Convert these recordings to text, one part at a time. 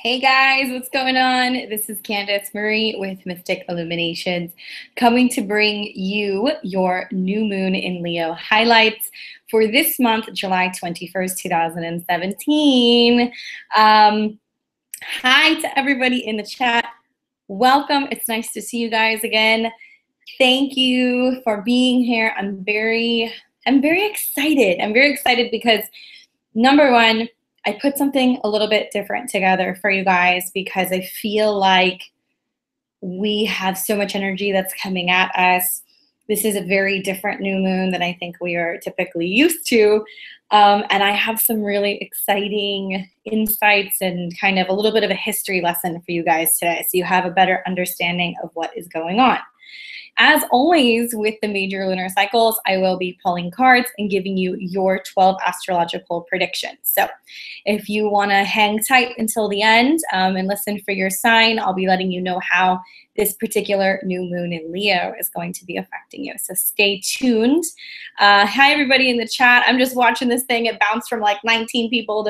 Hey guys, what's going on? This is Candace Marie with Mystic Illuminations, coming to bring you your new moon in Leo highlights for this month, July 21st, 2017. Hi to everybody in the chat. Welcome. It's nice to see you guys again. Thank you for being here. I'm very excited. I'm very excited because number one, I put something a little bit different together for you guys because I feel like we have so much energy that's coming at us. This is a very different new moon than I think we are typically used to. And I have some really exciting insights and kind of a little bit of a history lesson for you guys today, so you have a better understanding of what is going on. As always with the major lunar cycles, I will be pulling cards and giving you your 12 astrological predictions. So if you want to hang tight until the end and listen for your sign, I'll be letting you know how this particular new moon in Leo is going to be affecting you. So stay tuned. Hi, everybody in the chat. I'm just watching this thing. It bounced from like 19 people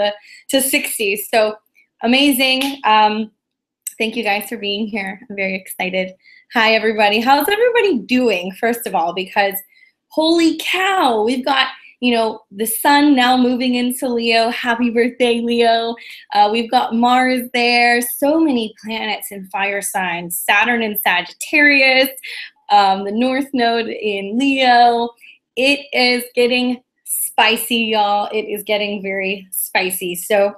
to 60. So amazing. Thank you guys for being here. I'm very excited. Hi, everybody. How's everybody doing, first of all? Because holy cow, we've got, the sun now moving into Leo. Happy birthday, Leo. We've got Mars there. So many planets in fire signs. Saturn in Sagittarius. The North Node in Leo. It is getting spicy, y'all. It is getting very spicy. So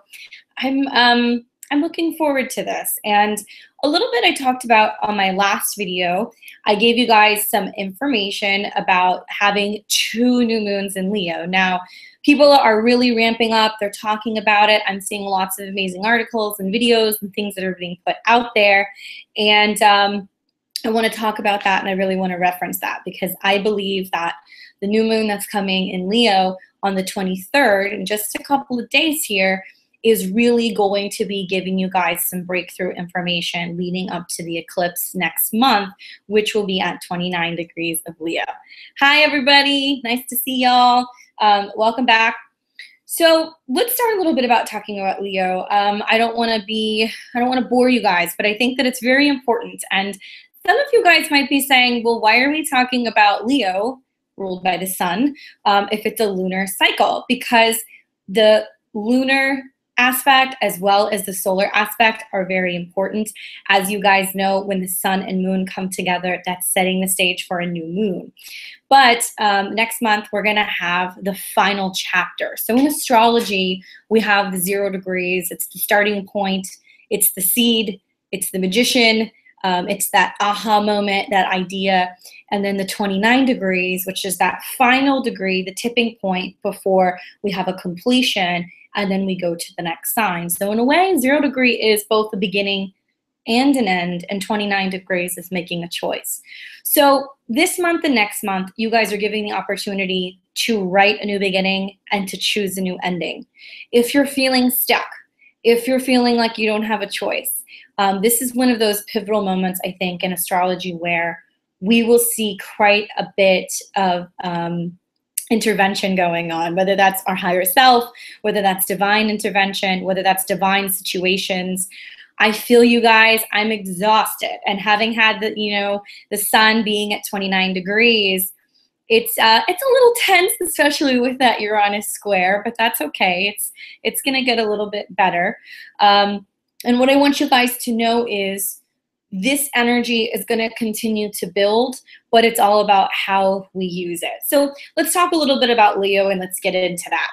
I'm looking forward to this. And a little bit I talked about on my last video. I gave you guys some information about having 2 new moons in Leo. Now, people are really ramping up. They're talking about it. I'm seeing lots of amazing articles and videos and things that are being put out there. And I want to talk about that, and I really want to reference that because I believe that the new moon that's coming in Leo on the 23rd, in just a couple of days here, is really going to be giving you guys some breakthrough information leading up to the eclipse next month, which will be at 29 degrees of Leo. Hi, everybody. Nice to see y'all. Welcome back. So let's start a little bit about talking about Leo. I don't want to bore you guys, but I think that it's very important. And some of you guys might be saying, well, why are we talking about Leo, ruled by the sun, if it's a lunar cycle? Because the lunar aspect as well as the solar aspect are very important. As you guys know, when the sun and moon come together, that's setting the stage for a new moon. But next month, we're going to have the final chapter. So in astrology, we have the 0 degrees. It's the starting point. It's the seed. It's the magician. It's that aha moment, that idea. And then the 29 degrees, which is that final degree, the tipping point before we have a completion. And then we go to the next sign. So in a way, 0 degree is both the beginning and an end, and 29 degrees is making a choice. So this month and next month, you guys are giving the opportunity to write a new beginning and to choose a new ending. If you're feeling stuck, if you're feeling like you don't have a choice, this is one of those pivotal moments, I think, in astrology where we will see quite a bit of intervention going on, whether that's our higher self, whether that's divine intervention, whether that's divine situations. I feel you guys. I'm exhausted, and having had the sun being at 29 degrees, it's a little tense, especially with that Uranus square, but that's okay. It's gonna get a little bit better. And what I want you guys to know is this energy is going to continue to build, but it's all about how we use it. So let's talk a little bit about Leo and let's get into that.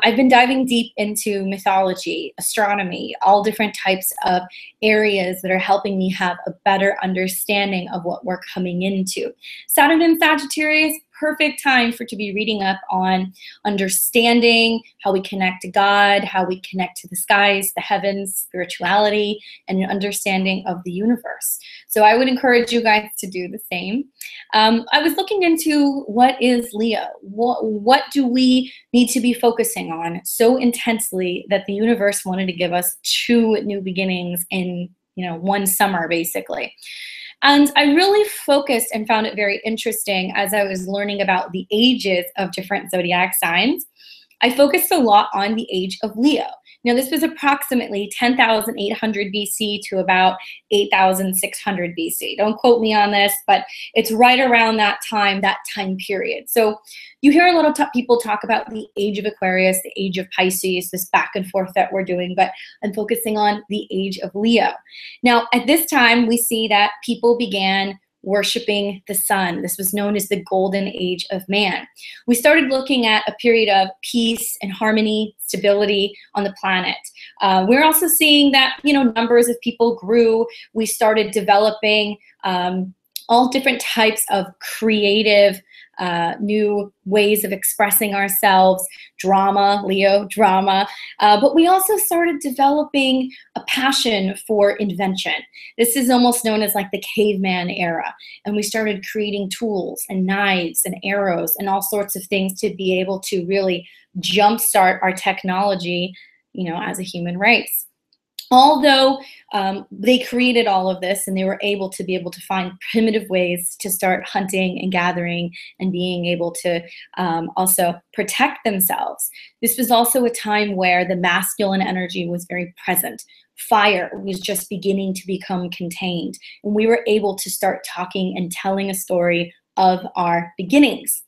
I've been diving deep into mythology, astronomy, all different types of areas that are helping me have a better understanding of what we're coming into. Saturn in Sagittarius, perfect time to be reading up on understanding how we connect to God, how we connect to the skies, the heavens, spirituality, and an understanding of the universe. So I would encourage you guys to do the same. I was looking into what is Leo? What do we need to be focusing on so intensely that the universe wanted to give us 2 new beginnings in one summer, basically. And I really focused and found it very interesting as I was learning about the ages of different zodiac signs. I focused a lot on the age of Leo. Now, this was approximately 10,800 BC to about 8,600 BC. Don't quote me on this, but it's right around that time period. So you hear a lot of people talk about the age of Aquarius, the age of Pisces, this back and forth that we're doing, but I'm focusing on the age of Leo. Now, at this time, we see that people began worshiping the sun. This was known as the golden age of man. We started looking at a period of peace and harmony, stability on the planet. We're also seeing that, numbers of people grew. We started developing all different types of creative new ways of expressing ourselves, drama, Leo, drama. But we also started developing a passion for invention. This is almost known as like the caveman era. And we started creating tools and knives and arrows and all sorts of things to be able to really jumpstart our technology, as a human race. Although they created all of this and they were able to find primitive ways to start hunting and gathering and being able to also protect themselves. This was also a time where the masculine energy was very present. Fire was just beginning to become contained. And we were able to start talking and telling a story of our beginnings.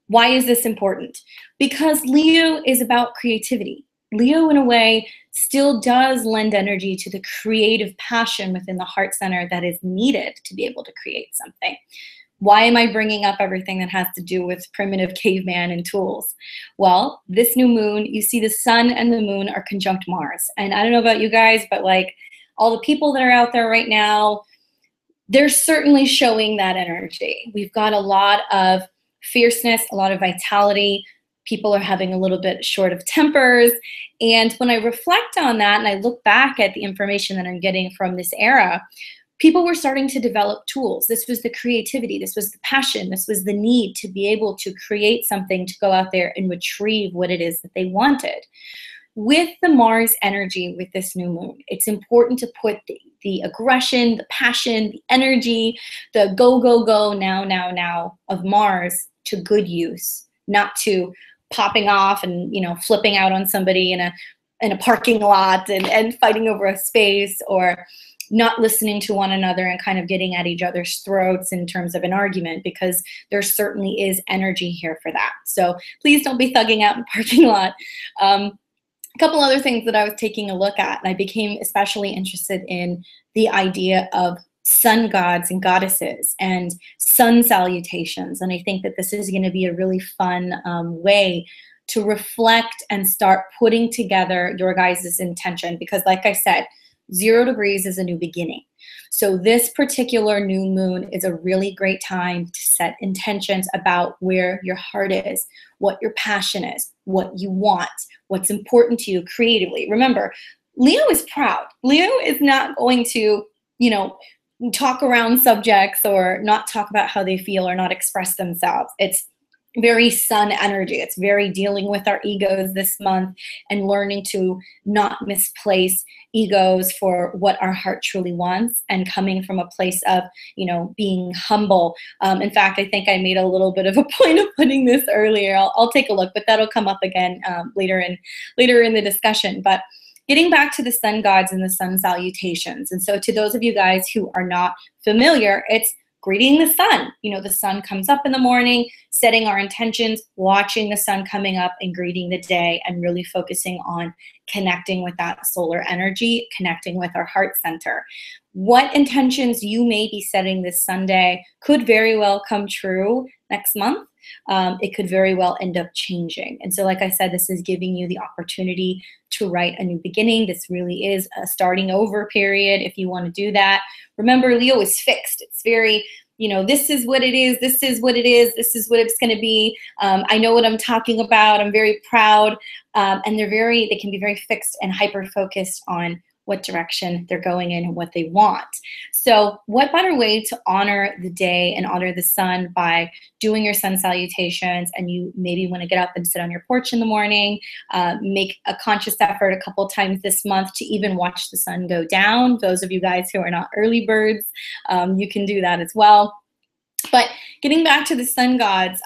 Why is this important? Because Leo is about creativity. Leo, in a way, still does lend energy to the creative passion within the heart center that is needed to be able to create something. Why am I bringing up everything that has to do with primitive caveman and tools? Well, this new moon, you see the sun and the moon are conjunct Mars. And I don't know about you guys, but like all the people that are out there right now, they're certainly showing that energy. We've got a lot of fierceness, a lot of vitality. People are having a little bit short of tempers. And when I reflect on that and I look back at the information that I'm getting from this era, people were starting to develop tools. This was the creativity. This was the passion. This was the need to be able to create something to go out there and retrieve what it is that they wanted. With the Mars energy, with this new moon, it's important to put the aggression, the passion, the energy, the go, go, go, now of Mars to good use, not to popping off and flipping out on somebody in a parking lot and fighting over a space, or not listening to one another and kind of getting at each other's throats in terms of an argument, because there certainly is energy here for that. So please don't be thugging out in a parking lot. A couple other things that I was taking a look at, and I became especially interested in the idea of sun gods and goddesses and sun salutations. And I think that this is going to be a really fun way to reflect and start putting together your guys' intention, because like I said, 0 degrees is a new beginning. So this particular new moon is a really great time to set intentions about where your heart is, what your passion is, what you want, what's important to you creatively. Remember, Leo is proud. Leo is not going to, talk around subjects or not talk about how they feel or not express themselves. It's very sun energy. It's very dealing with our egos this month and learning to not misplace egos for what our heart truly wants, and coming from a place of, being humble. In fact, I think I made a little bit of a point of putting this earlier. I'll take a look, but that'll come up again later in the discussion. But getting back to the sun gods and the sun salutations. And so to those of you guys who are not familiar, it's greeting the sun. The sun comes up in the morning, setting our intentions, watching the sun coming up and greeting the day, and really focusing on connecting with that solar energy, connecting with our heart center. What intentions you may be setting this Sunday could very well come true next month. It could very well end up changing. And so, like I said, this is giving you the opportunity to write a new beginning. This really is a starting over period if you want to do that. Remember, Leo is fixed. It's very, this is what it is. This is what it is. This is what it's going to be. I know what I'm talking about. I'm very proud. And they can be very fixed and hyper-focused on what direction they're going in and what they want. So what better way to honor the day and honor the sun by doing your sun salutations? And you maybe want to get up and sit on your porch in the morning, make a conscious effort a couple times this month to even watch the sun go down. Those of you guys who are not early birds, you can do that as well. But getting back to the sun gods,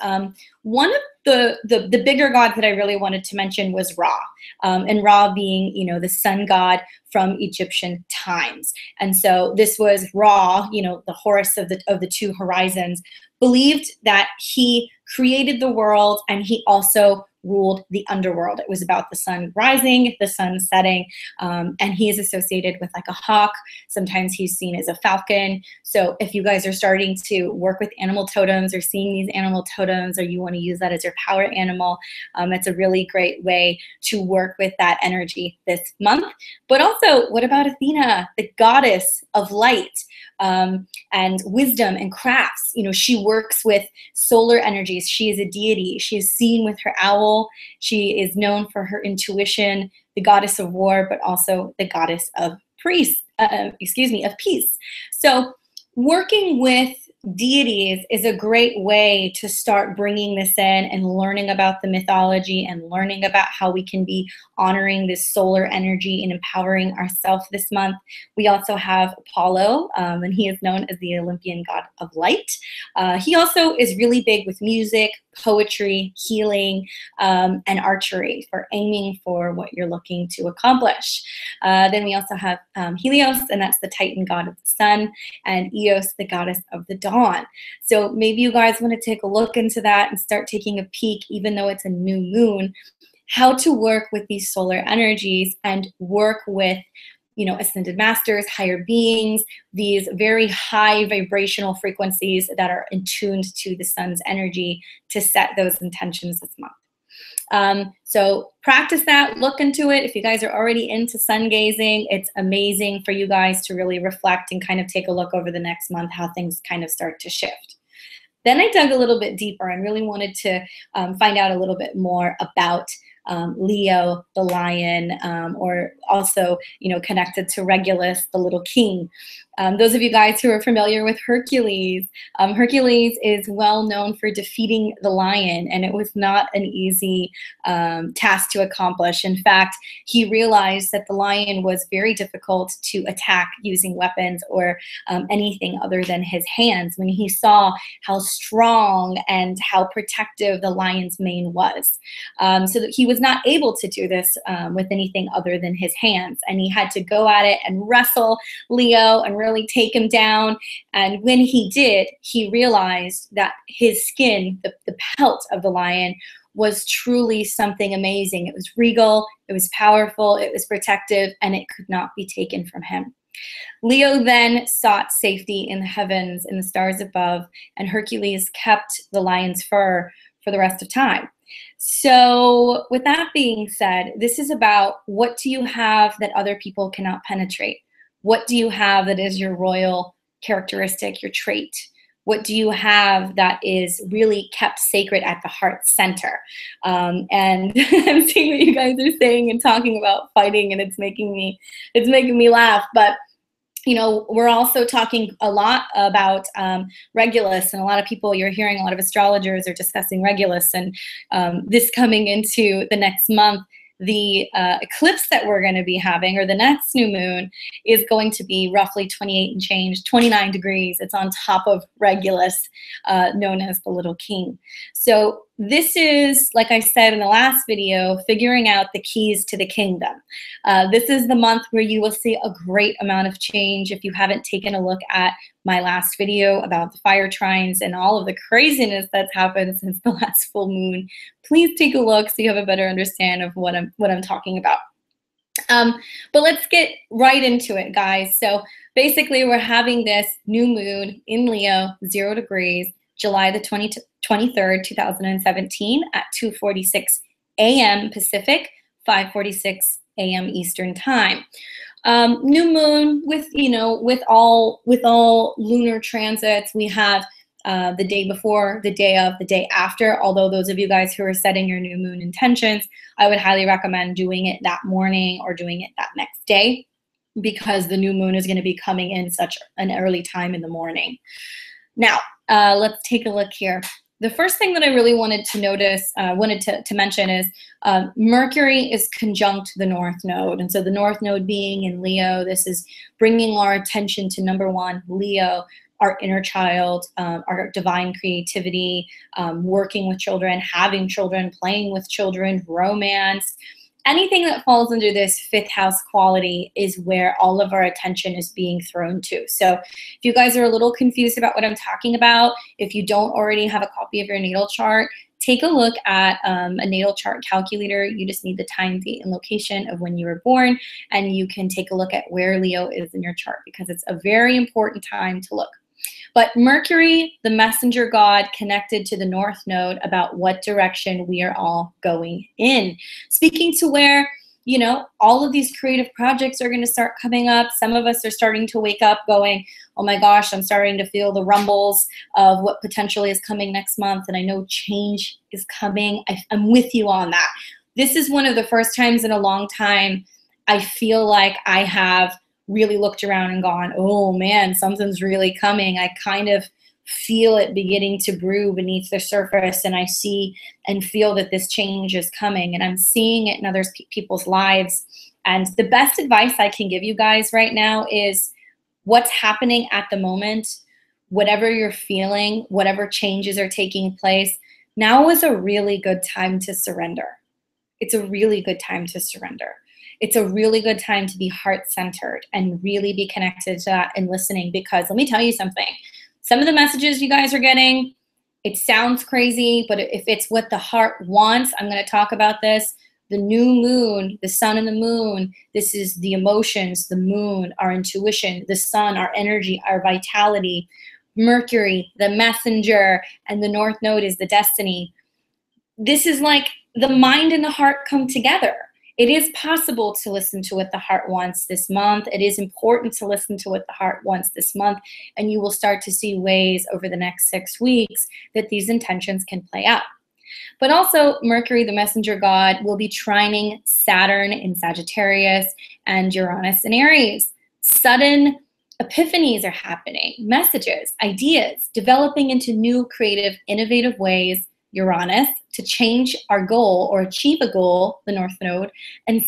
one of the bigger gods that I really wanted to mention was Ra, and Ra being, you know, the sun god from Egyptian times. And so this was Ra, you know, the Horus of the two horizons, believed that he created the world and he also ruled the underworld. It was about the sun rising, the sun setting, and he is associated with like a hawk. Sometimes he's seen as a falcon. So if you guys are starting to work with animal totems or seeing these animal totems, or you want to use that as your power animal, it's a really great way to work with that energy this month. But also, what about Athena, the goddess of light and wisdom and crafts? You know, she works with solar energies. She is a deity. She is seen with her owl. She is known for her intuition, the goddess of war, but also the goddess of peace. So working with deities is a great way to start bringing this in and learning about the mythology and learning about how we can be honoring this solar energy and empowering ourselves this month. We also have Apollo, and he is known as the Olympian god of light. He also is really big with music, poetry, healing, and archery for aiming for what you're looking to accomplish. Then we also have Helios, and that's the Titan god of the sun, and Eos, the goddess of the dawn. So maybe you guys want to take a look into that and start taking a peek, even though it's a new moon, how to work with these solar energies and work with, you know, ascended masters, higher beings, these very high vibrational frequencies that are attuned to the sun's energy to set those intentions this month. So practice that, look into it. If you guys are already into sun gazing, it's amazing for you guys to really reflect and kind of take a look over the next month how things kind of start to shift. Then I dug a little bit deeper and really wanted to find out a little bit more about Leo, the lion, or also, you know, connected to Regulus, the little king. Those of you guys who are familiar with Hercules, Hercules is well known for defeating the lion, and it was not an easy task to accomplish. In fact, he realized that the lion was very difficult to attack using weapons or anything other than his hands when he saw how strong and how protective the lion's mane was. So that he was not able to do this with anything other than his hands, and he had to go at it and wrestle Leo and really take him down. And when he did, he realized that his skin, the pelt of the lion, was truly something amazing. It was regal, it was powerful, it was protective, and it could not be taken from him. Leo then sought safety in the heavens, in the stars above, and Hercules kept the lion's fur for the rest of time. So with that being said, this is about, what do you have that other people cannot penetrate? What do you have that is your royal characteristic, your trait? What do you have that is really kept sacred at the heart center? And I'm seeing what you guys are saying and talking about fighting, and it's making me laugh. But you know, we're also talking a lot about Regulus, and a lot of people, you're hearing a lot of astrologers are discussing Regulus, and this coming into the next month, the eclipse that we're going to be having, or the next new moon, is going to be roughly 28 and change, 29 degrees. It's on top of Regulus, known as the Little King. So this is, like I said in the last video, figuring out the keys to the kingdom. This is the month where you will see a great amount of change. If you haven't taken a look at my last video about the fire trines and all of the craziness that's happened since the last full moon, please take a look so you have a better understanding of what I'm talking about. But let's get right into it, guys. So basically, we're having this new moon in Leo, 0 degrees, July the 23rd, 2017 at 2:46 a.m. Pacific, 5:46 a.m. Eastern time. New moon with, you know, with all lunar transits, we have the day before, the day of, the day after. Although those of you guys who are setting your new moon intentions, I would highly recommend doing it that morning or doing it that next day, because the new moon is going to be coming in such an early time in the morning. Now, let's take a look here. The first thing that I really wanted to notice, to mention is Mercury is conjunct the North Node. And so the North Node being in Leo, this is bringing our attention to number one, Leo, our inner child, our divine creativity, working with children, having children, playing with children, romance. Anything that falls under this fifth house quality is where all of our attention is being thrown to. So if you guys are a little confused about what I'm talking about, if you don't already have a copy of your natal chart, take a look at a natal chart calculator. You just need the time, date, and location of when you were born, and you can take a look at where Leo is in your chart, because it's a very important time to look. But Mercury, the messenger god, connected to the North Node about what direction we are all going in. Speaking to where, you know, all of these creative projects are going to start coming up. Some of us are starting to wake up going, oh my gosh, I'm starting to feel the rumbles of what potentially is coming next month. And I know change is coming. I'm with you on that. This is one of the first times in a long time I feel like I have really looked around and gone, oh man, something's really coming. I kind of feel it beginning to brew beneath the surface, and I see and feel that this change is coming, and I'm seeing it in other people's lives. And the best advice I can give you guys right now is what's happening at the moment, whatever you're feeling, whatever changes are taking place, now is a really good time to surrender. It's a really good time to surrender. It's a really good time to be heart-centered and really be connected to that and listening, because let me tell you something. Some of the messages you guys are getting, it sounds crazy, but if it's what the heart wants, I'm going to talk about this. The new moon, the sun and the moon, this is the emotions, the moon, our intuition, the sun, our energy, our vitality, Mercury, the messenger, and the North Node is the destiny. This is like the mind and the heart come together. It is possible to listen to what the heart wants this month. It is important to listen to what the heart wants this month, and you will start to see ways over the next 6 weeks that these intentions can play out. But also, Mercury, the messenger god, will be trining Saturn in Sagittarius and Uranus in Aries. Sudden epiphanies are happening, messages, ideas, developing into new, creative, innovative ways, Uranus, to change our goal or achieve a goal, the North Node, and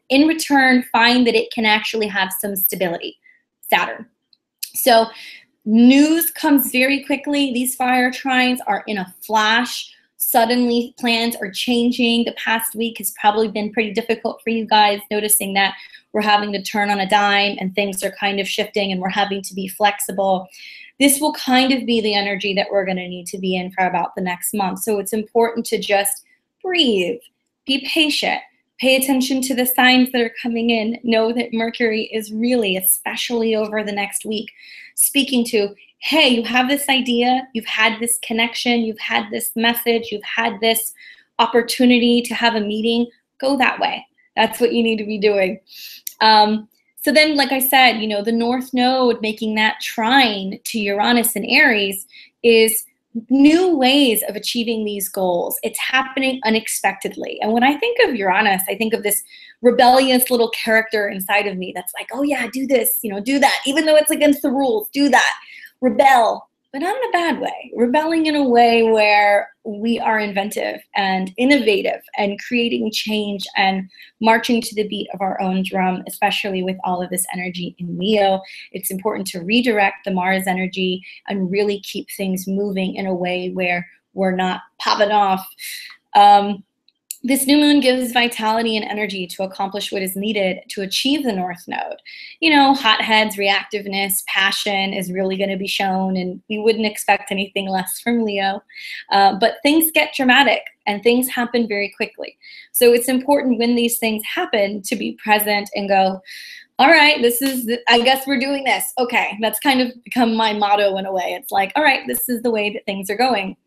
in return find that it can actually have some stability, Saturn. So news comes very quickly. These fire trines are in a flash. Suddenly plans are changing. The past week has probably been pretty difficult for you guys, noticing that we're having to turn on a dime and things are kind of shifting and we're having to be flexible. This will kind of be the energy that we're going to need to be in for about the next month. So it's important to just breathe, be patient, pay attention to the signs that are coming in. Know that Mercury is really, especially over the next week, speaking to, hey, you have this idea, you've had this connection, you've had this message, you've had this opportunity to have a meeting, go that way. That's what you need to be doing. So then, like I said, you know, the North Node making that trine to Uranus and Aries is new ways of achieving these goals. It's happening unexpectedly. And when I think of Uranus, I think of this rebellious little character inside of me that's like, oh yeah, do this, you know, do that, even though it's against the rules, do that, rebel. But not in a bad way, rebelling in a way where we are inventive and innovative and creating change and marching to the beat of our own drum, especially with all of this energy in Leo. It's important to redirect the Mars energy and really keep things moving in a way where we're not popping off. This new moon gives vitality and energy to accomplish what is needed to achieve the North Node. You know, hotheads, reactiveness, passion is really going to be shown, and we wouldn't expect anything less from Leo. But things get dramatic and things happen very quickly. So it's important when these things happen to be present and go, all right, I guess we're doing this. Okay, that's kind of become my motto in a way. It's like, all right, this is the way that things are going.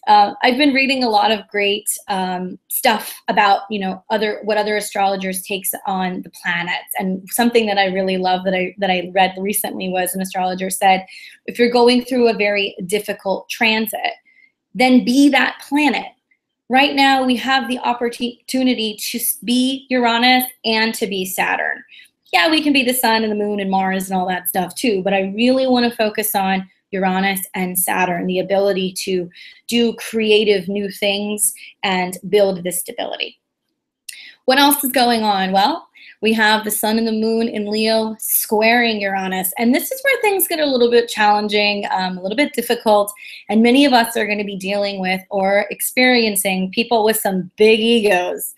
I've been reading a lot of great stuff about, you know, what other astrologers takes on the planets. And something that I really love that I read recently was an astrologer said, if you're going through a very difficult transit, then be that planet. Right now, we have the opportunity to be Uranus and to be Saturn. Yeah, we can be the sun and the moon and Mars and all that stuff too, but I really want to focus on Uranus and Saturn, the ability to do creative new things and build this stability. What else is going on? Well, We have the sun and the moon in Leo squaring Uranus. And this is where things get a little bit challenging, a little bit difficult. And many of us are going to be dealing with or experiencing people with some big egos.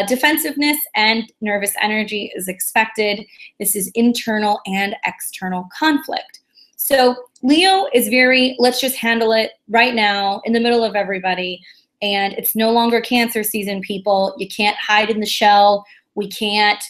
Defensiveness and nervous energy is expected. This is internal and external conflict. So Leo is very, let's just handle it right now in the middle of everybody. And it's no longer Cancer season, people. You can't hide in the shell. We can't,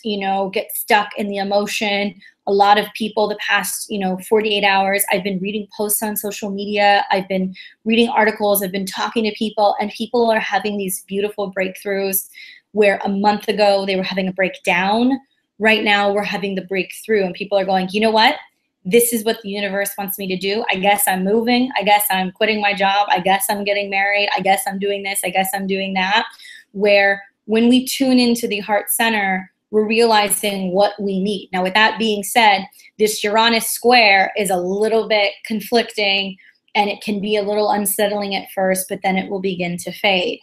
get stuck in the emotion. A lot of people the past, 48 hours, I've been reading posts on social media. I've been reading articles. I've been talking to people, and people are having these beautiful breakthroughs where a month ago they were having a breakdown. Right now we're having the breakthrough, and people are going, you know what? This is what the universe wants me to do. I guess I'm moving. I guess I'm quitting my job. I guess I'm getting married. I guess I'm doing this. I guess I'm doing that. Where when we tune into the heart center, we're realizing what we need. Now, with that being said, this Uranus square is a little bit conflicting, and it can be a little unsettling at first, but then it will begin to fade.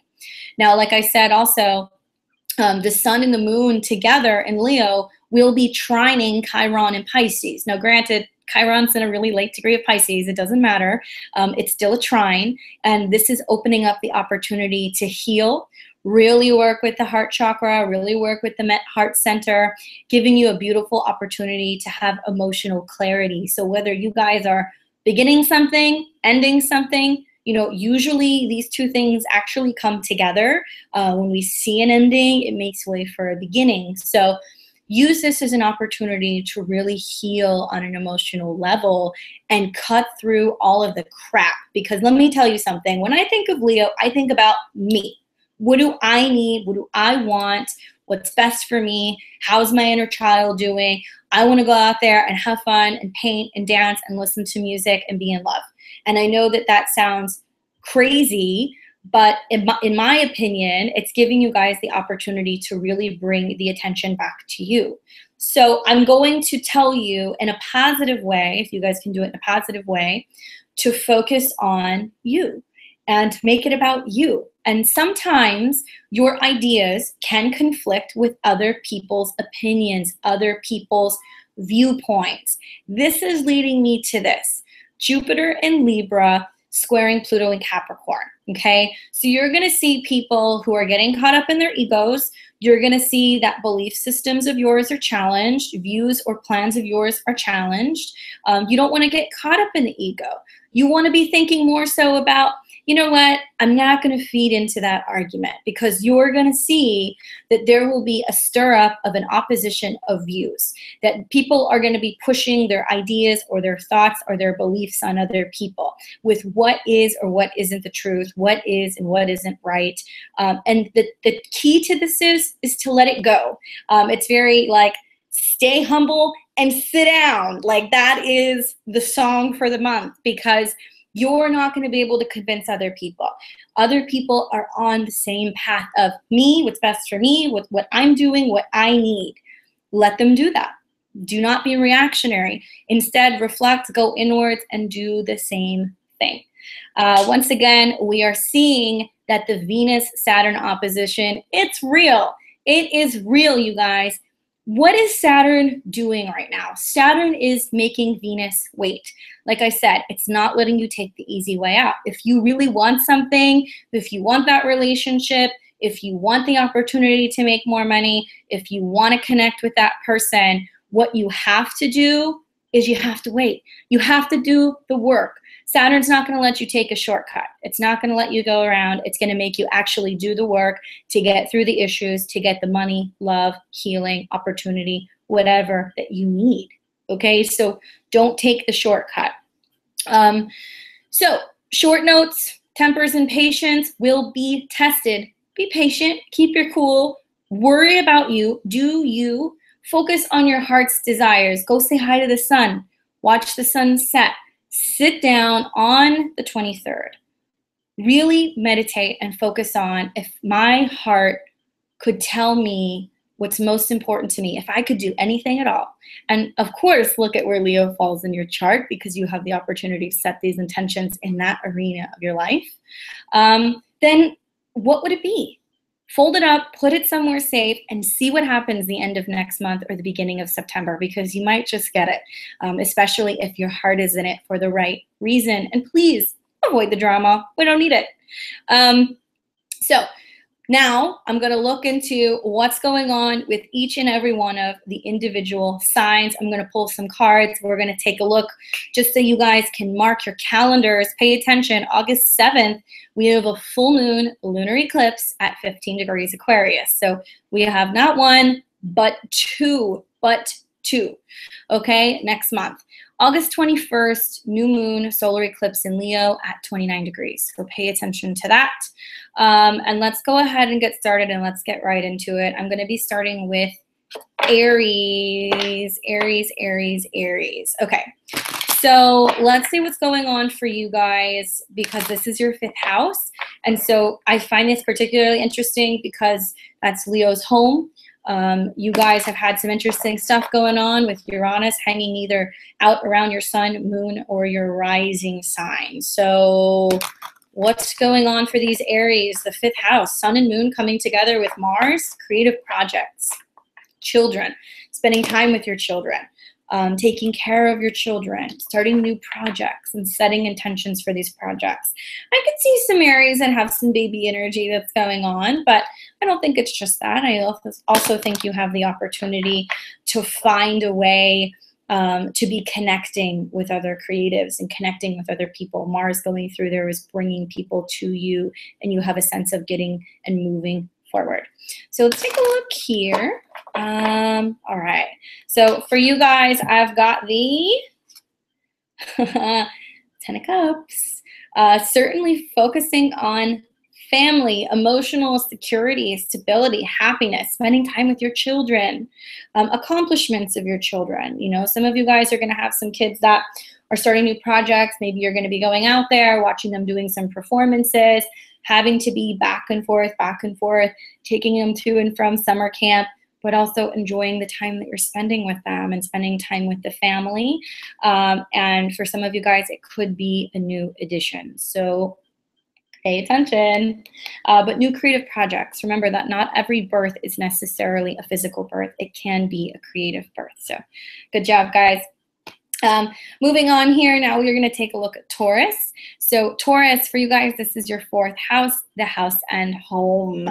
Now, like I said, also, the sun and the moon together in Leo will be trining Chiron in Pisces. Now, granted, Chiron's in a really late degree of Pisces. It doesn't matter. It's still a trine, and this is opening up the opportunity to heal, really work with the heart chakra, really work with the heart center, giving you a beautiful opportunity to have emotional clarity. So whether you guys are beginning something, ending something, usually these two things actually come together. When we see an ending, it makes way for a beginning. So use this as an opportunity to really heal on an emotional level and cut through all of the crap. Because let me tell you something, when I think of Leo, I think about me. What do I need? What do I want? What's best for me? How's my inner child doing? I want to go out there and have fun and paint and dance and listen to music and be in love. And I know that that sounds crazy, but in my opinion, it's giving you guys the opportunity to really bring the attention back to you. So I'm going to tell you in a positive way, if you guys can do it in a positive way, to focus on you and make it about you. And sometimes your ideas can conflict with other people's opinions, other people's viewpoints. This is leading me to this. Jupiter in Libra squaring Pluto in Capricorn, okay? So you're going to see people who are getting caught up in their egos. You're going to see that belief systems of yours are challenged, views or plans of yours are challenged. You don't want to get caught up in the ego. You want to be thinking more so about, you know what, I'm not going to feed into that argument, because you're going to see that there will be a stir up of an opposition of views, that people are going to be pushing their ideas or their thoughts or their beliefs on other people with what is or what isn't the truth, what is and what isn't right. And the key to this is to let it go. It's very like, stay humble and sit down. Like that is the song for the month, because you're not going to be able to convince other people. Other people are on the same path of me, what's best for me, with what I'm doing, what I need. Let them do that. Do not be reactionary. Instead, reflect, go inwards, and do the same thing. Once again, we are seeing that the Venus-Saturn opposition, it's real. It is real, you guys. What is Saturn doing right now? Saturn is making Venus wait. Like I said, it's not letting you take the easy way out. If you really want something, if you want that relationship, if you want the opportunity to make more money, if you want to connect with that person, what you have to do is you have to wait. You have to do the work. Saturn's not going to let you take a shortcut. It's not going to let you go around. It's going to make you actually do the work to get through the issues, to get the money, love, healing, opportunity, whatever that you need. Okay, so don't take the shortcut. So short notes, tempers and patience will be tested. Be patient, keep your cool, worry about you, do you, focus on your heart's desires. Go say hi to the sun, watch the sun set. Sit down on the 23rd. Really meditate and focus on, if my heart could tell me what's most important to me, if I could do anything at all. And of course, look at where Leo falls in your chart, because you have the opportunity to set these intentions in that arena of your life. Then what would it be? fold it up, put it somewhere safe, and see what happens the end of next month or the beginning of September, because you might just get it, especially if your heart is in it for the right reason. And please avoid the drama. We don't need it. So now I'm going to look into what's going on with each and every one of the individual signs. I'm going to pull some cards. We're going to take a look just so you guys can mark your calendars. Pay attention. August 7th, we have a full moon lunar eclipse at 15 degrees Aquarius. So we have not one, but two, okay, next month. August 21st, new moon, solar eclipse in Leo at 29 degrees. So pay attention to that. And let's go ahead and get started, and let's get right into it. I'm going to be starting with Aries. Okay, so let's see what's going on for you guys, because this is your 5th house. And so I find this particularly interesting because that's Leo's home. You guys have had some interesting stuff going on with Uranus hanging either out around your sun, moon, or your rising sign. So what's going on for these Aries? The 5th house, sun and moon coming together with Mars, creative projects, children, spending time with your children, taking care of your children, starting new projects and setting intentions for these projects. I could see some Aries that have some baby energy that's going on, but I don't think it's just that. I also think you have the opportunity to find a way to be connecting with other creatives and connecting with other people. Mars going through there is bringing people to you, and you have a sense of getting and moving forward. So let's take a look here. All right. So for you guys, I've got the 10 of Cups. Certainly focusing on family, emotional security, stability, happiness, spending time with your children, accomplishments of your children. You know, some of you guys are going to have some kids that are starting new projects. Maybe you're going to be going out there, watching them doing some performances, having to be back and forth, taking them to and from summer camp, but also enjoying the time that you're spending with them and spending time with the family. And for some of you guys, it could be a new addition. So pay attention. But new creative projects. Remember that not every birth is necessarily a physical birth. It can be a creative birth. So good job, guys. Moving on here, now we're going to take a look at Taurus. So Taurus, for you guys, this is your 4th house, the house and home.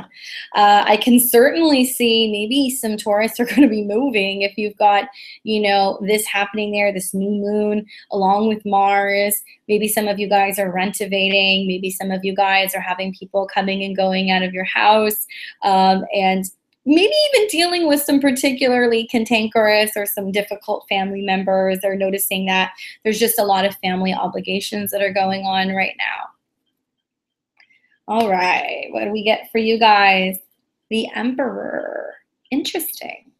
I can certainly see maybe some Taurus are going to be moving if you've got, you know, this happening there, this new moon along with Mars. Maybe some of you guys are renovating. Maybe some of you guys are having people coming and going out of your house, and maybe even dealing with some particularly cantankerous or some difficult family members, or noticing that there's just a lot of family obligations that are going on right now. All right, what do we get for you guys? The Emperor. Interesting.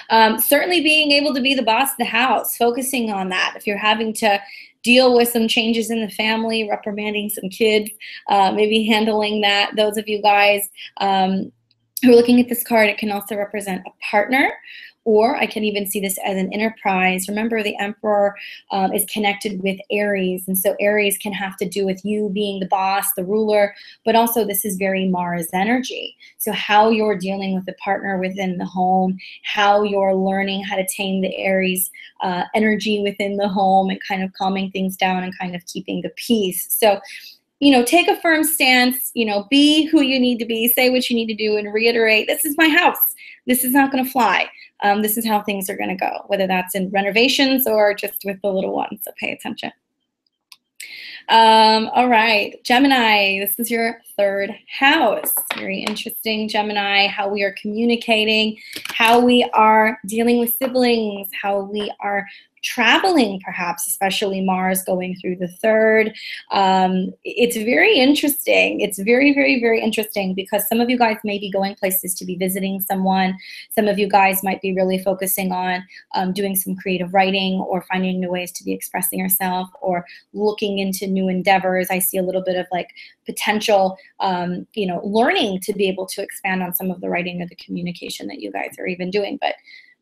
Certainly being able to be the boss of the house, focusing on that. If you're having to deal with some changes in the family, reprimanding some kids, maybe handling that. Those of you guys who are looking at this card, it can also represent a partner, or I can even see this as an enterprise. Remember, the Emperor is connected with Aries, and so Aries can have to do with you being the boss, the ruler, but also this is very Mars energy. So how you're dealing with the partner within the home, how you're learning how to tame the Aries energy within the home, and kind of calming things down and kind of keeping the peace. So, you know, take a firm stance, you know, be who you need to be, say what you need to do, and reiterate, this is my house. This is not going to fly. This is how things are going to go, whether that's in renovations or just with the little ones. So pay attention. All right, Gemini, this is your 3rd house. Very interesting, Gemini, how we are communicating, how we are dealing with siblings, how we are traveling, perhaps, especially Mars going through the 3rd. It's very interesting. It's very, very, very interesting, because some of you guys may be going places to be visiting someone. Some of you guys might be really focusing on doing some creative writing, or finding new ways to be expressing yourself, or looking into new endeavors. I see a little bit of like potential, you know, learning to be able to expand on some of the writing or the communication that you guys are even doing. But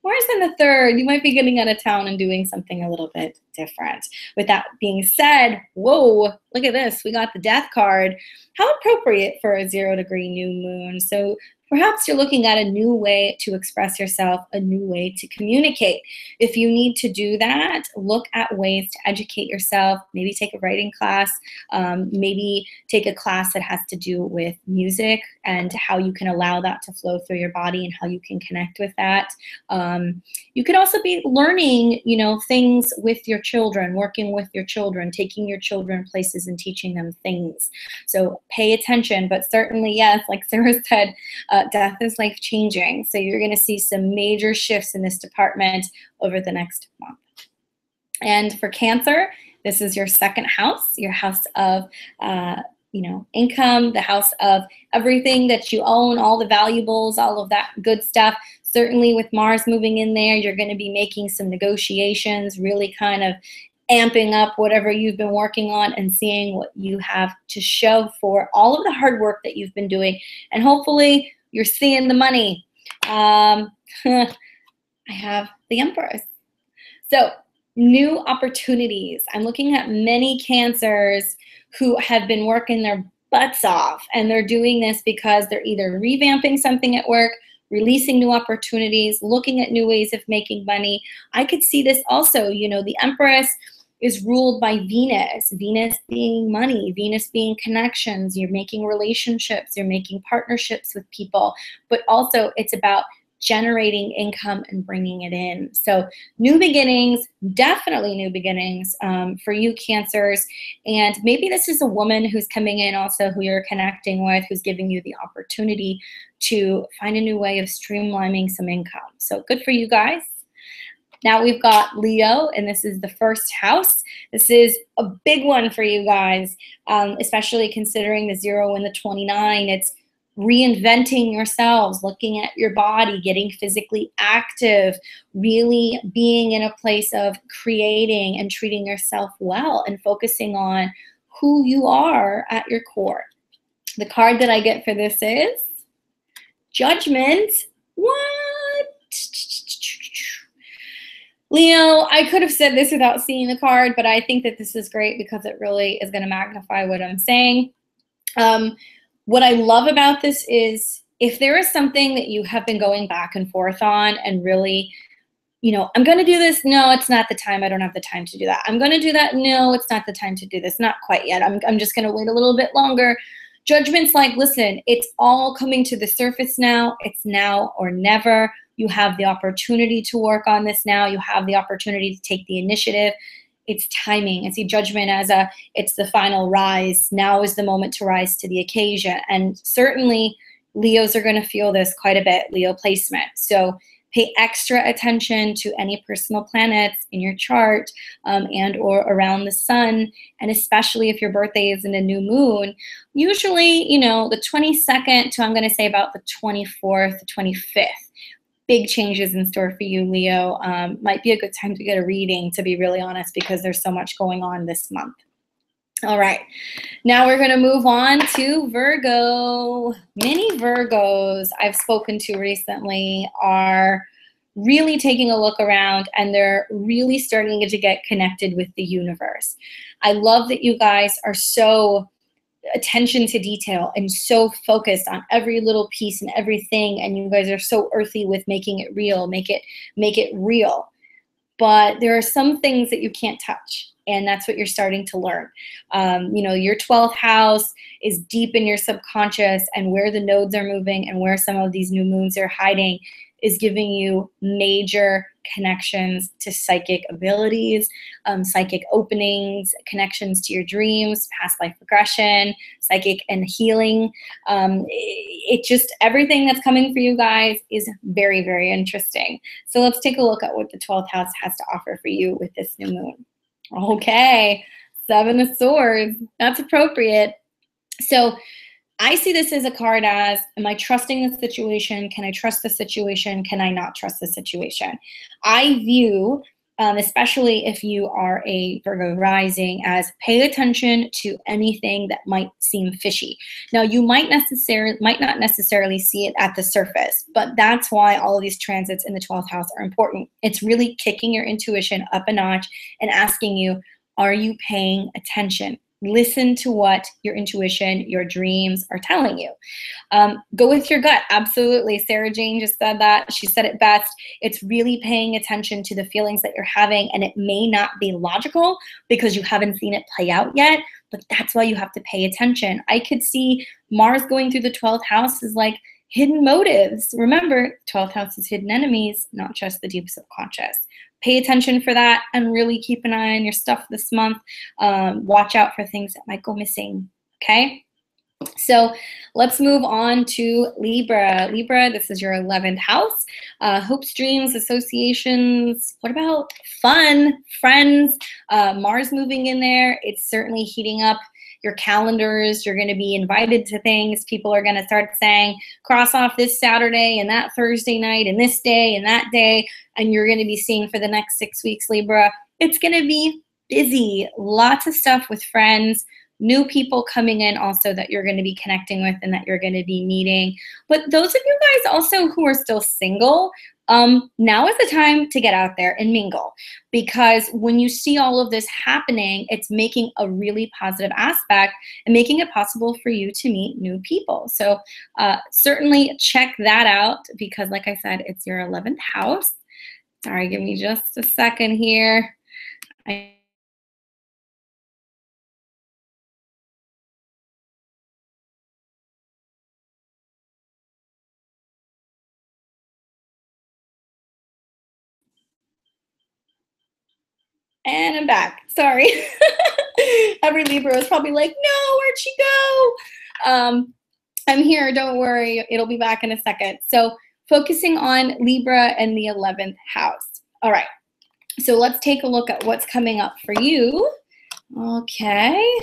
Mars in the 3rd, you might be getting out of town and doing something a little bit different. With that being said, whoa, look at this. We got the Death card. How appropriate for a 0-degree new moon. So perhaps you're looking at a new way to express yourself, a new way to communicate. If you need to do that, look at ways to educate yourself. Maybe take a writing class, maybe take a class that has to do with music and how you can allow that to flow through your body and how you can connect with that. You could also be learning, you know, things with your children, working with your children, taking your children places and teaching them things. So pay attention, but certainly, yes, like Sarah said, death is life-changing. So you're going to see some major shifts in this department over the next month. And for Cancer, this is your second house, your house of you know, income, the house of everything that you own, all the valuables, all of that good stuff. Certainly with Mars moving in there, you're going to be making some negotiations, really kind of amping up whatever you've been working on and seeing what you have to show for all of the hard work that you've been doing. And hopefully you're seeing the money. I have the Empress. So new opportunities. I'm looking at many Cancers who have been working their butts off, and they're doing this because they're either revamping something at work, releasing new opportunities, looking at new ways of making money. I could see this also, you know, the Empress is ruled by Venus. Venus being money, Venus being connections. You're making relationships, you're making partnerships with people, but also it's about generating income and bringing it in. So new beginnings, definitely new beginnings for you Cancers. And maybe this is a woman who's coming in also who you're connecting with, who's giving you the opportunity to find a new way of streamlining some income. So good for you guys. Now we've got Leo, and this is the first house. This is a big one for you guys, especially considering the 0 and the 29. It's reinventing yourselves, looking at your body, getting physically active, really being in a place of creating and treating yourself well and focusing on who you are at your core. The card that I get for this is Judgment. What? Leo, I could have said this without seeing the card, but I think that this is great because it really is going to magnify what I'm saying. What I love about this is if there is something that you have been going back and forth on and really, you know, I'm going to do this. No, it's not the time. I don't have the time to do that. I'm going to do that. No, it's not the time to do this. Not quite yet. I'm just going to wait a little bit longer. Judgment's like, listen, it's all coming to the surface now. It's now or never. You have the opportunity to work on this now. You have the opportunity to take the initiative. It's timing. I see Judgment as it's the final rise. Now is the moment to rise to the occasion. And certainly Leos are going to feel this quite a bit, Leo placement. So pay extra attention to any personal planets in your chart and or around the sun. And especially if your birthday is in a new moon, usually, you know, the 22nd to I'm going to say about the 24th, the 25th. Big changes in store for you, Leo. Might be a good time to get a reading, to be really honest, because there's so much going on this month. All right, now we're going to move on to Virgo. Many Virgos I've spoken to recently are really taking a look around, and they're really starting to get connected with the universe. I love that you guys are so attention to detail and so focused on every little piece and everything, and you guys are so earthy with making it real, make it real. But there are some things that you can't touch, and that's what you're starting to learn. You know, your 12th house is deep in your subconscious, and where the nodes are moving and where some of these new moons are hiding is giving you major connections to psychic abilities, psychic openings, connections to your dreams, past life regression, psychic and healing. It just, everything that's coming for you guys is very, very interesting. So let's take a look at what the 12th house has to offer for you with this new moon. Okay, 7 of Swords, that's appropriate. So I see this as a card as, am I trusting the situation? Can I trust the situation? Can I not trust the situation? I view, especially if you are a Virgo rising, as pay attention to anything that might seem fishy. Now, you might not necessarily see it at the surface, but that's why all of these transits in the 12th house are important. It's really kicking your intuition up a notch and asking you, are you paying attention? Listen to what your intuition, your dreams are telling you. Go with your gut. Absolutely. Sarah Jane just said that. She said it best. It's really paying attention to the feelings that you're having, and it may not be logical because you haven't seen it play out yet, but that's why you have to pay attention. I could see Mars going through the 12th house is like hidden motives. Remember, 12th house is hidden enemies, not just the deep subconscious. Pay attention for that and really keep an eye on your stuff this month. Watch out for things that might go missing, okay? So let's move on to Libra. Libra, this is your 11th house. Hopes, dreams, associations. What about fun, friends? Mars moving in there. It's certainly heating up your calendars. You're going to be invited to things. People are going to start saying, cross off this Saturday and that Thursday night and this day and that day. And you're going to be seeing for the next 6 weeks, Libra. It's going to be busy. Lots of stuff with friends. New people coming in also that you're going to be connecting with and that you're going to be meeting. But those of you guys also who are still single, now is the time to get out there and mingle, because when you see all of this happening, it's making a really positive aspect and making it possible for you to meet new people. So certainly check that out, because like I said, it's your 11th house. Sorry, give me just a second here. And I'm back. Sorry. Every Libra is probably like, no, where'd she go? I'm here. Don't worry. It'll be back in a second. So focusing on Libra and the 11th house. All right. So let's take a look at what's coming up for you. Okay.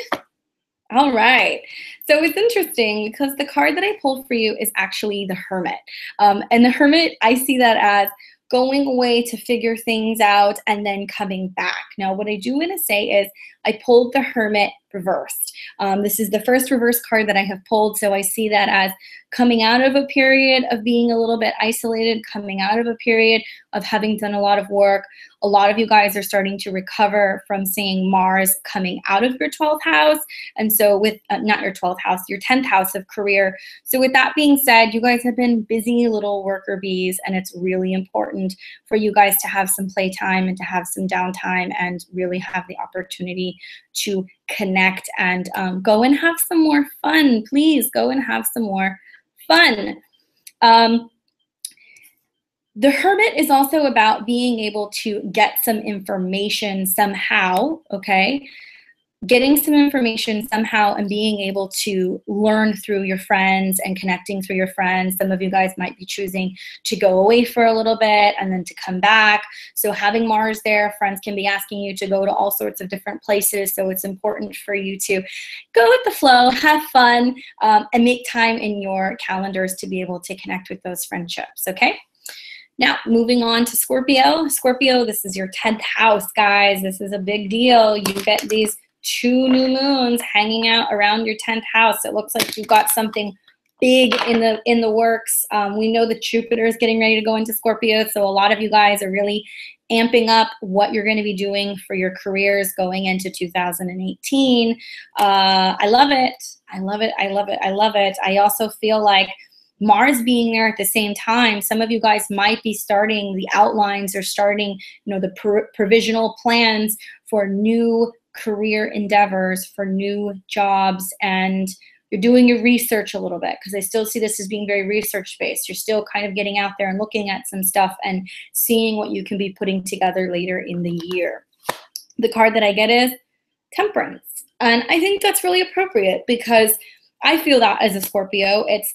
All right. So it's interesting because the card that I pulled for you is actually the Hermit. And the Hermit, I see that as going away to figure things out and then coming back. Now, what I do want to say is I pulled the Hermit reversed. This is the first reverse card that I have pulled, so I see that as coming out of a period of being a little bit isolated, coming out of a period of having done a lot of work. A lot of you guys are starting to recover from seeing Mars coming out of your 12th house, and so with, not your 12th house, your 10th house of career. So with that being said, you guys have been busy little worker bees, and it's really important for you guys to have some playtime and to have some downtime and really have the opportunity to connect and go and have some more fun. Please go and have some more fun. The Hermit is also about being able to get some information somehow, okay? Getting some information somehow and being able to learn through your friends and connecting through your friends. Some of you guys might be choosing to go away for a little bit and then to come back. So having Mars there, friends can be asking you to go to all sorts of different places. So it's important for you to go with the flow, have fun, and make time in your calendars to be able to connect with those friendships, okay? Now, moving on to Scorpio. Scorpio, this is your 10th house, guys. This is a big deal. You get these 2 new moons hanging out around your 10th house. It looks like you've got something big in the works. We know that Jupiter is getting ready to go into Scorpio, so a lot of you guys are really amping up what you're going to be doing for your careers going into 2018. I love it. I love it. I love it. I love it. I also feel like Mars being there at the same time, some of you guys might be starting the outlines or starting, the provisional plans for new career endeavors, for new jobs, and you're doing your research a little bit, because I still see this as being very research-based. You're still kind of getting out there and looking at some stuff and seeing what you can be putting together later in the year. The card that I get is Temperance, and I think that's really appropriate because I feel that as a Scorpio, it's,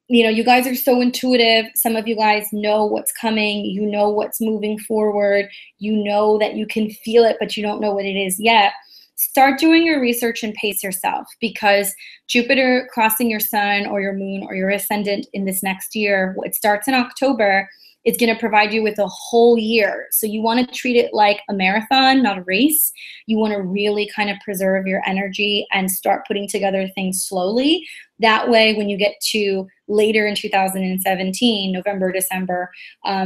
you guys are so intuitive. Some of you guys know what's coming. You know what's moving forward. You know that you can feel it, but you don't know what it is yet. Start doing your research and pace yourself, because Jupiter crossing your sun or your moon or your ascendant in this next year, it starts in October, it's going to provide you with a whole year. So you want to treat it like a marathon, not a race. You want to really kind of preserve your energy and start putting together things slowly, That way, when you get to later in 2017, November, December,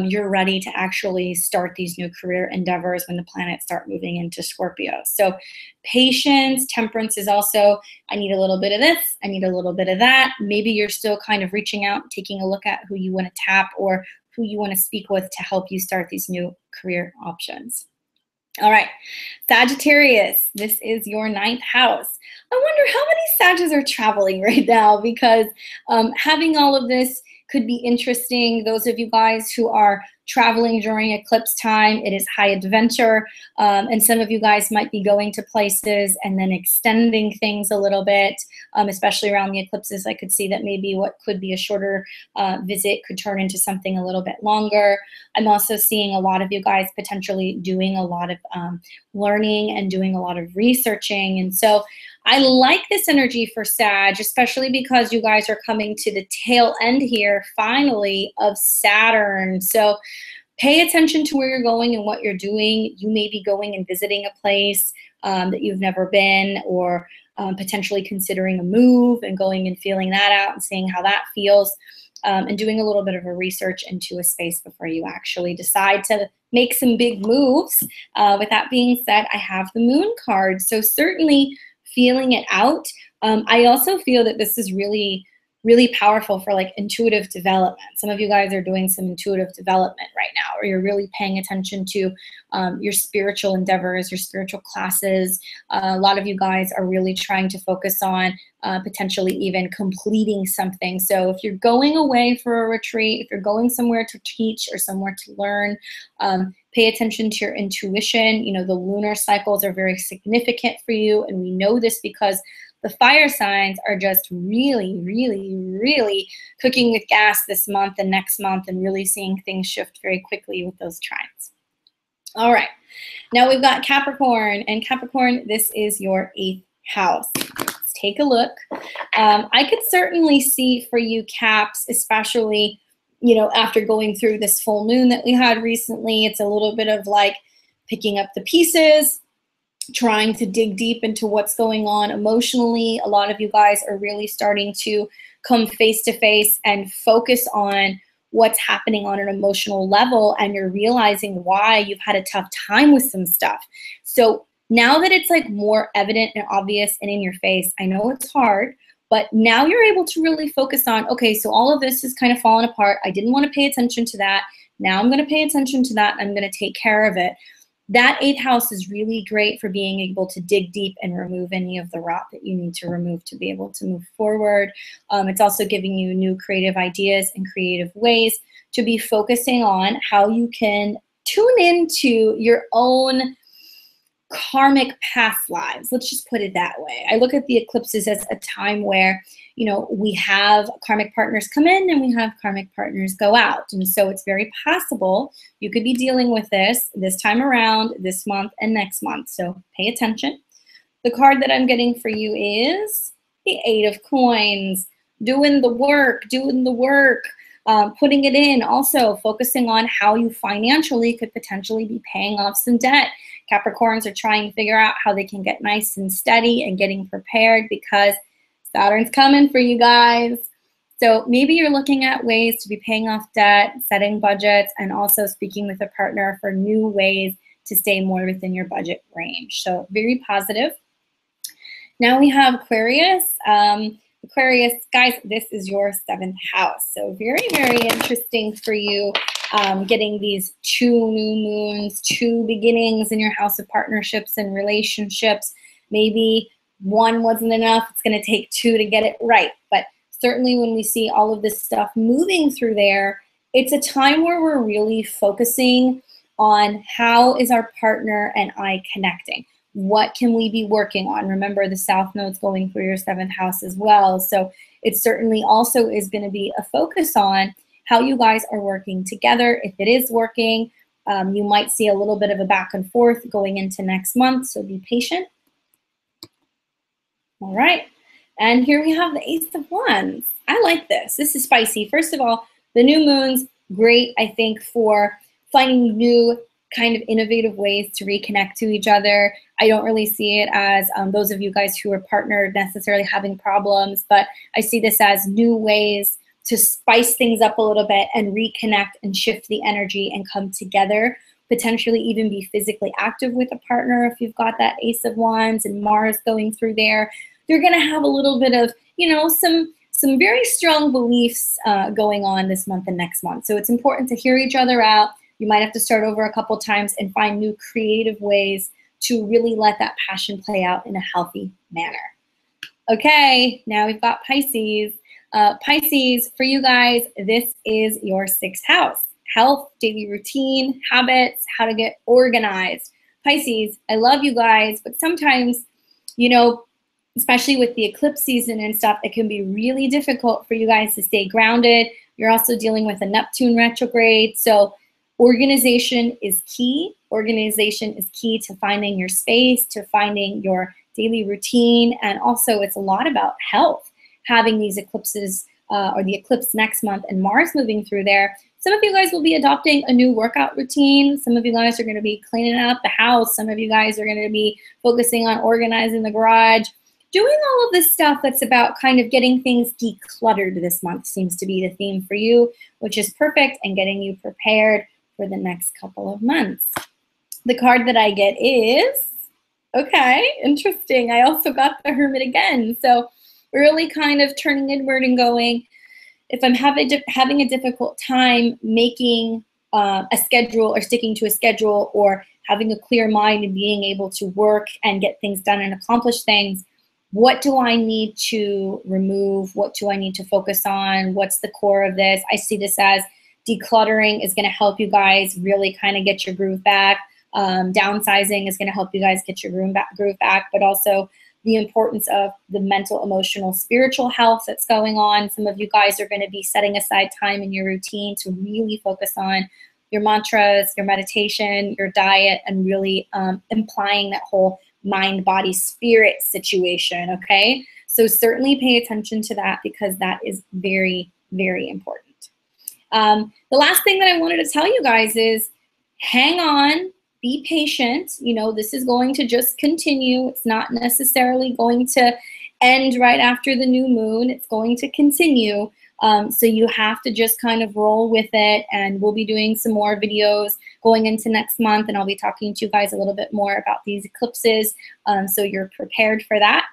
you're ready to actually start these new career endeavors when the planets start moving into Scorpio. So patience, temperance is also, I need a little bit of this, I need a little bit of that. Maybe you're still kind of reaching out, taking a look at who you want to tap or who you want to speak with to help you start these new career options. All right, Sagittarius, this is your 9th house. I wonder how many Sagittarius are traveling right now, because having all of this could be interesting. Those of you guys who are traveling during eclipse time, it is high adventure. And some of you guys might be going to places and then extending things a little bit, especially around the eclipses. I could see that maybe what could be a shorter visit could turn into something a little bit longer. I'm also seeing a lot of you guys potentially doing a lot of learning and doing a lot of researching. And so I like this energy for Sag, especially because you guys are coming to the tail end here, finally, of Saturn. So pay attention to where you're going and what you're doing. You may be going and visiting a place that you've never been, or potentially considering a move and going and feeling that out and seeing how that feels, and doing a little bit of a research into a space before you actually decide to make some big moves. With that being said, I have the Moon card. So certainly feeling it out. I also feel that this is really, really powerful for like intuitive development. Some of you guys are doing some intuitive development right now, or you're really paying attention to your spiritual endeavors, your spiritual classes. A lot of you guys are really trying to focus on potentially even completing something. So if you're going away for a retreat, if you're going somewhere to teach or somewhere to learn, pay attention to your intuition. You know, the lunar cycles are very significant for you, and we know this because the fire signs are just really, really, really cooking with gas this month and next month, and really seeing things shift very quickly with those trines. All right, now we've got Capricorn, and Capricorn, this is your 8th house. Let's take a look. I could certainly see for you, Caps, especially, you know, after going through this full moon that we had recently, it's a little bit of like picking up the pieces, trying to dig deep into what's going on emotionally. A lot of you guys are really starting to come face to face and focus on what's happening on an emotional level, and you're realizing why you've had a tough time with some stuff. So now that it's like more evident and obvious and in your face, I know it's hard, but now you're able to really focus on, okay, so all of this is kind of falling apart. I didn't want to pay attention to that. Now I'm going to pay attention to that. I'm going to take care of it. That 8th house is really great for being able to dig deep and remove any of the rot that you need to remove to be able to move forward. It's also giving you new creative ideas and creative ways to be focusing on how you can tune into your own karmic past lives. Let's just put it that way. I look at the eclipses as a time where, you know, we have karmic partners come in and we have karmic partners go out. And so it's very possible you could be dealing with this time around, this month and next month. So pay attention. The card that I'm getting for you is the 8 of Coins. Doing the work, putting it in. Also focusing on how you financially could potentially be paying off some debt. Capricorns are trying to figure out how they can get nice and steady and getting prepared, because Saturn's coming for you guys. So maybe you're looking at ways to be paying off debt, setting budgets, and also speaking with a partner for new ways to stay more within your budget range. So very positive. Now we have Aquarius. Aquarius, guys, this is your 7th house. So very, very interesting for you. Getting these 2 new moons, 2 beginnings in your house of partnerships and relationships. Maybe 1 wasn't enough. It's going to take 2 to get it right. But certainly when we see all of this stuff moving through there, it's a time where we're really focusing on how is our partner and I connecting. What can we be working on? Remember, the South Node's going through your 7th house as well. So it certainly also is going to be a focus on how you guys are working together. If it is working, you might see a little bit of a back and forth going into next month, so be patient. All right, and here we have the Ace of Wands. I like this. This is spicy. First of all, the new moons, great, I think, for finding new kind of innovative ways to reconnect to each other. I don't really see it as those of you guys who are partnered necessarily having problems, but I see this as new ways to spice things up a little bit and reconnect and shift the energy and come together, potentially even be physically active with a partner. If you've got that Ace of Wands and Mars going through there, you're going to have a little bit of, you know, some very strong beliefs going on this month and next month. So it's important to hear each other out. You might have to start over a couple times and find new creative ways to really let that passion play out in a healthy manner. Okay, now we've got Pisces. Pisces, for you guys, this is your 6th house. Health, daily routine, habits, how to get organized. Pisces, I love you guys, but sometimes, you know, especially with the eclipse season and stuff, it can be really difficult for you guys to stay grounded. You're also dealing with a Neptune retrograde, so organization is key. Organization is key to finding your space, to finding your daily routine, and also it's a lot about health. Having these eclipses or the eclipse next month and Mars moving through there, some of you guys will be adopting a new workout routine. Some of you guys are going to be cleaning up the house. Some of you guys are going to be focusing on organizing the garage. Doing all of this stuff that's about kind of getting things decluttered this month seems to be the theme for you, which is perfect, and getting you prepared for the next couple of months. The card that I get is, okay, interesting. I also got the Hermit again. So really kind of turning inward and going, if I'm having a difficult time making a schedule or sticking to a schedule or having a clear mind and being able to work and get things done and accomplish things, what do I need to remove? What do I need to focus on? What's the core of this? I see this as decluttering is going to help you guys really kind of get your groove back. Downsizing is going to help you guys get your groove back, but also the importance of the mental, emotional, spiritual health that's going on. Some of you guys are going to be setting aside time in your routine to really focus on your mantras, your meditation, your diet, and really implying that whole mind, body, spirit situation, okay? So certainly pay attention to that because that is very, very important. The last thing that I wanted to tell you guys is hang on. Be patient. You know, this is going to just continue. It's not necessarily going to end right after the new moon. It's going to continue. So you have to just kind of roll with it. And we'll be doing some more videos going into next month. And I'll be talking to you guys a little bit more about these eclipses. So you're prepared for that.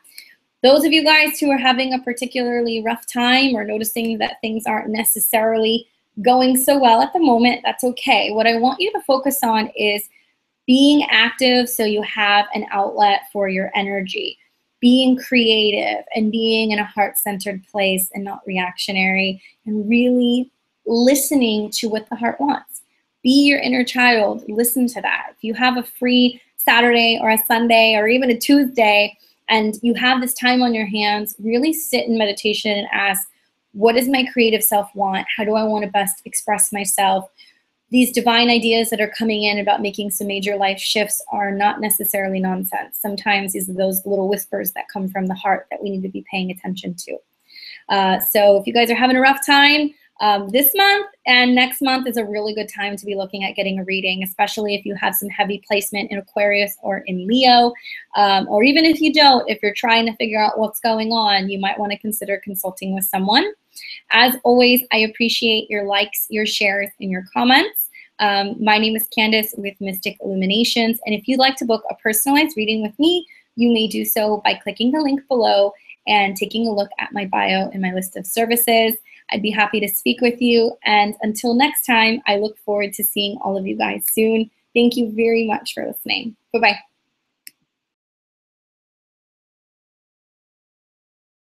Those of you guys who are having a particularly rough time or noticing that things aren't necessarily going so well at the moment, that's okay. What I want you to focus on is being active so you have an outlet for your energy, being creative and being in a heart-centered place and not reactionary, and really listening to what the heart wants. Be your inner child. Listen to that. If you have a free Saturday or a Sunday or even a Tuesday and you have this time on your hands, really sit in meditation and ask, what does my creative self want? How do I want to best express myself? These divine ideas that are coming in about making some major life shifts are not necessarily nonsense. Sometimes these are those little whispers that come from the heart that we need to be paying attention to. So if you guys are having a rough time, this month and next month is a really good time to be looking at getting a reading, especially if you have some heavy placement in Aquarius or in Leo, or even if you don't, if you're trying to figure out what's going on, you might want to consider consulting with someone. As always, I appreciate your likes, your shares, and your comments. My name is Candace with Mystic Illuminations, and if you'd like to book a personalized reading with me, you may do so by clicking the link below and taking a look at my bio and my list of services. I'd be happy to speak with you, and until next time, I look forward to seeing all of you guys soon. Thank you very much for listening. Bye-bye.